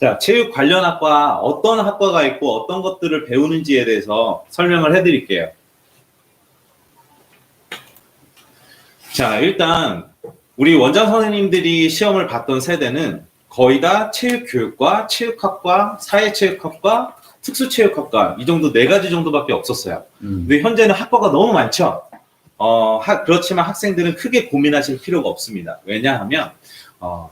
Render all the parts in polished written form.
자, 체육 관련 학과 어떤 학과가 있고 어떤 것들을 배우는지에 대해서 설명을 해드릴게요. 자, 일단 우리 원장 선생님들이 시험을 봤던 세대는 거의 다 체육교육과, 체육학과, 사회체육학과, 특수체육학과 이 정도 4가지 정도밖에 없었어요. 근데 현재는 학과가 너무 많죠. 그렇지만 학생들은 크게 고민하실 필요가 없습니다. 왜냐하면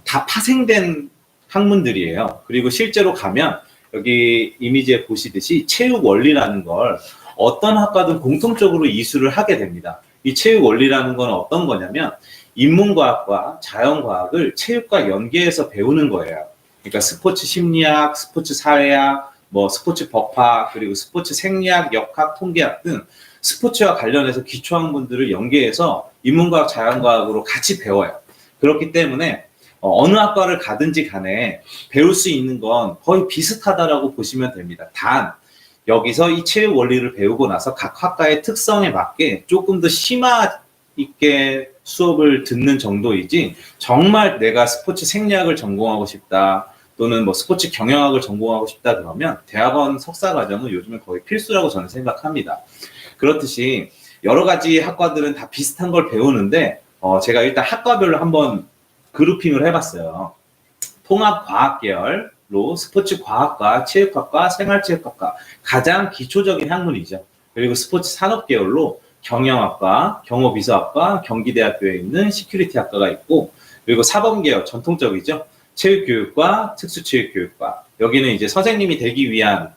다 파생된 학문들이에요. 그리고 실제로 가면 여기 이미지에 보시듯이 체육 원리라는 걸 어떤 학과든 공통적으로 이수를 하게 됩니다. 이 체육 원리라는 건 어떤 거냐면 인문과학과 자연과학을 체육과 연계해서 배우는 거예요. 그러니까 스포츠 심리학, 스포츠 사회학, 뭐 스포츠 법학, 그리고 스포츠 생리학, 역학, 통계학 등 스포츠와 관련해서 기초학문들을 연계해서 인문과학, 자연과학으로 같이 배워요. 그렇기 때문에 어느 학과를 가든지 간에 배울 수 있는 건 거의 비슷하다라고 보시면 됩니다. 단 여기서 이 체육 원리를 배우고 나서 각 학과의 특성에 맞게 조금 더 심화 있게 수업을 듣는 정도이지, 정말 내가 스포츠 생리학을 전공하고 싶다 또는 뭐 스포츠 경영학을 전공하고 싶다 그러면 대학원 석사 과정은 요즘에 거의 필수라고 저는 생각합니다. 그렇듯이 여러 가지 학과들은 다 비슷한 걸 배우는데 제가 일단 학과별로 한번 그룹핑을 해봤어요. 통합과학 계열로 스포츠 과학과, 체육학과, 생활체육학과 가장 기초적인 학문이죠. 그리고 스포츠 산업 계열로 경영학과, 경호비서학과, 경기대학교에 있는 시큐리티 학과가 있고, 그리고 사범 계열 전통적이죠. 체육교육과, 특수체육교육과. 여기는 이제 선생님이 되기 위한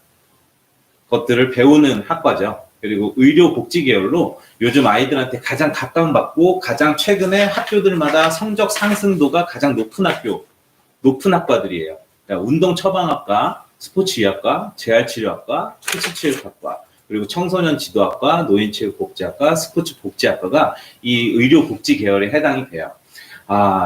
것들을 배우는 학과죠. 그리고 의료복지 계열로 요즘 아이들한테 가장 각광받고 가장 최근에 학교들마다 성적 상승도가 가장 높은 학과들이에요. 그러니까 운동처방학과, 스포츠의학과, 재활치료학과, 특수체육학과, 그리고 청소년 지도학과, 노인체육복지학과, 스포츠복지학과가 이 의료복지 계열에 해당이 돼요.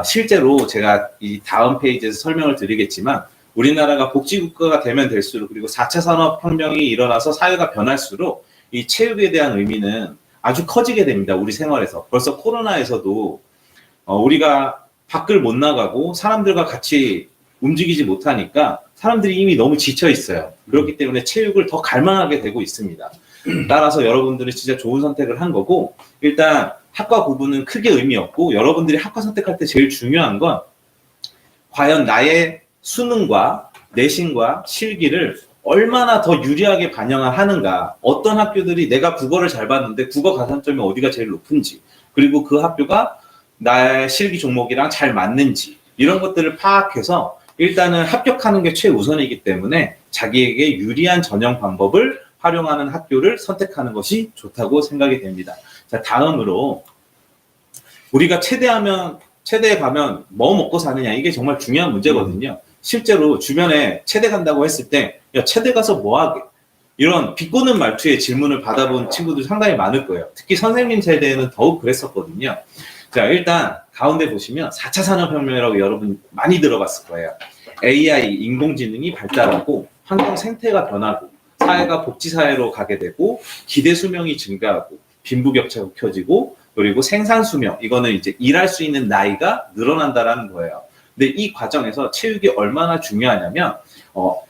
실제로 제가 이 다음 페이지에서 설명을 드리겠지만 우리나라가 복지국가가 되면 될수록, 그리고 4차 산업혁명이 일어나서 사회가 변할수록 이 체육에 대한 의미는 아주 커지게 됩니다. 우리 생활에서. 벌써 코로나에서도 우리가 밖을 못 나가고 사람들과 같이 움직이지 못하니까 사람들이 이미 너무 지쳐 있어요. 그렇기 때문에 체육을 더 갈망하게 되고 있습니다. 따라서 여러분들은 진짜 좋은 선택을 한 거고, 일단 학과 구분은 크게 의미 없고, 여러분들이 학과 선택할 때 제일 중요한 건 과연 나의 수능과 내신과 실기를 얼마나 더 유리하게 반영하는가, 어떤 학교들이 내가 국어를 잘 봤는데 국어 가산점이 어디가 제일 높은지, 그리고 그 학교가 나의 실기 종목이랑 잘 맞는지, 이런 것들을 파악해서 일단은 합격하는 게 최우선이기 때문에 자기에게 유리한 전형 방법을 활용하는 학교를 선택하는 것이 좋다고 생각이 됩니다. 자, 다음으로 우리가 체대에 가면 뭐 먹고 사느냐, 이게 정말 중요한 문제거든요. 실제로 주변에 체대 간다고 했을 때, 야, 체대 가서 뭐 하게? 이런 비꼬는 말투의 질문을 받아본 친구들 상당히 많을 거예요. 특히 선생님 세대에는 더욱 그랬었거든요. 자, 일단 가운데 보시면 4차 산업혁명이라고 여러분 많이 들어봤을 거예요. AI, 인공지능이 발달하고 환경 생태가 변하고 사회가 복지사회로 가게 되고 기대 수명이 증가하고 빈부격차가 켜지고, 그리고 생산 수명, 이거는 이제 일할 수 있는 나이가 늘어난다라는 거예요. 근데 이 과정에서 체육이 얼마나 중요하냐면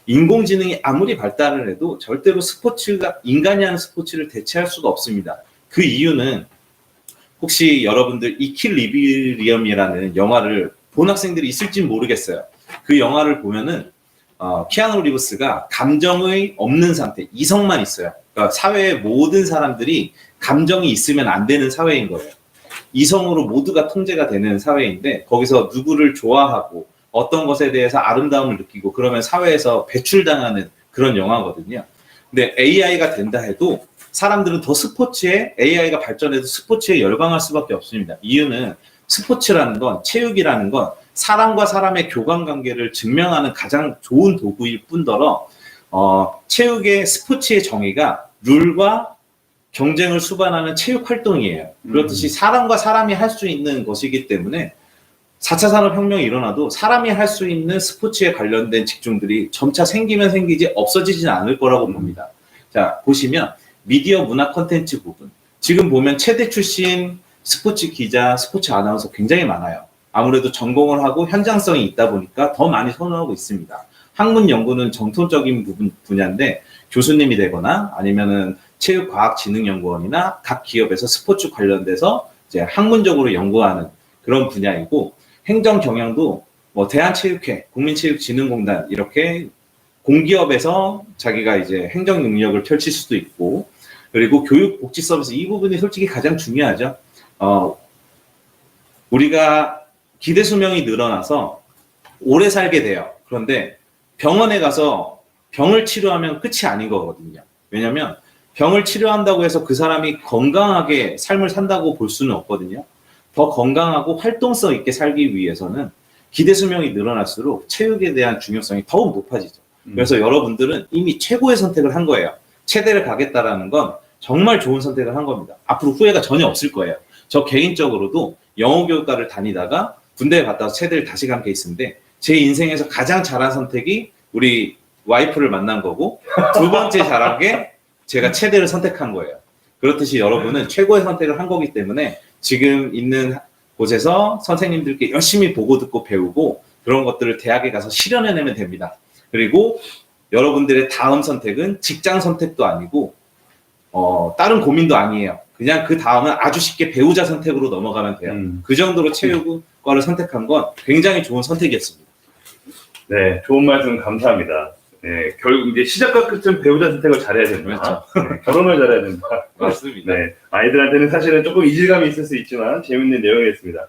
인공지능이 아무리 발달을 해도 절대로 스포츠가, 인간이 하는 스포츠를 대체할 수가 없습니다. 그 이유는 혹시 여러분들 이퀄리브리엄이라는 영화를 본 학생들이 있을지 모르겠어요. 그 영화를 보면은 키아누 리브스가 감정의 없는 상태, 이성만 있어요. 그러니까 사회의 모든 사람들이 감정이 있으면 안 되는 사회인 거예요. 이성으로 모두가 통제가 되는 사회인데, 거기서 누구를 좋아하고 어떤 것에 대해서 아름다움을 느끼고 그러면 사회에서 배출당하는 그런 영화거든요. 근데 AI가 된다 해도 사람들은 더 스포츠에, AI가 발전해도 스포츠에 열광할 수밖에 없습니다. 이유는 스포츠라는 건, 체육이라는 건 사람과 사람의 교감 관계를 증명하는 가장 좋은 도구일 뿐더러 체육의, 스포츠의 정의가 룰과 경쟁을 수반하는 체육 활동이에요. 그렇듯이 사람과 사람이 할 수 있는 것이기 때문에 4차 산업혁명이 일어나도 사람이 할 수 있는 스포츠에 관련된 직종들이 점차 생기면 생기지 없어지지는 않을 거라고 봅니다. 자, 보시면 미디어 문화 콘텐츠 부분. 지금 보면 체대 출신 스포츠 기자, 스포츠 아나운서 굉장히 많아요. 아무래도 전공을 하고 현장성이 있다 보니까 더 많이 선호하고 있습니다. 학문 연구는 정통적인 분야인데 교수님이 되거나 아니면은 체육과학진흥연구원이나 각 기업에서 스포츠 관련돼서 이제 학문적으로 연구하는 그런 분야이고 행정 경영도 뭐 대한체육회, 국민체육진흥공단 이렇게 공기업에서 자기가 이제 행정 능력을 펼칠 수도 있고 그리고 교육복지 서비스 이 부분이 솔직히 가장 중요하죠. 우리가 기대 수명이 늘어나서 오래 살게 돼요. 그런데 병원에 가서 병을 치료하면 끝이 아닌 거거든요. 왜냐하면 병을 치료한다고 해서 그 사람이 건강하게 삶을 산다고 볼 수는 없거든요. 더 건강하고 활동성 있게 살기 위해서는 기대 수명이 늘어날수록 체육에 대한 중요성이 더욱 높아지죠. 그래서 여러분들은 이미 최고의 선택을 한 거예요. 체대를 가겠다라는 건 정말 좋은 선택을 한 겁니다. 앞으로 후회가 전혀 없을 거예요. 저 개인적으로도 영어교육과를 다니다가 군대에 갔다 와서 체대를 다시 간 케이스인데 제 인생에서 가장 잘한 선택이 우리 와이프를 만난 거고 두 번째 잘한 게 제가 체대를 선택한 거예요. 그렇듯이 여러분은 최고의 선택을 한 거기 때문에 지금 있는 곳에서 선생님들께 열심히 보고 듣고 배우고 그런 것들을 대학에 가서 실현해내면 됩니다. 그리고 여러분들의 다음 선택은 직장 선택도 아니고 다른 고민도 아니에요. 그냥 그 다음은 아주 쉽게 배우자 선택으로 넘어가면 돼요. 그 정도로 체육과를 선택한 건 굉장히 좋은 선택이었습니다. 네, 좋은 말씀 감사합니다. 네, 결국 이제 시작과 끝은 배우자 선택을 잘해야 된다. 그렇죠. 네, 결혼을 잘해야 된다. 맞습니다. 네, 아이들한테는 사실은 조금 이질감이 있을 수 있지만 재밌는 내용이었습니다.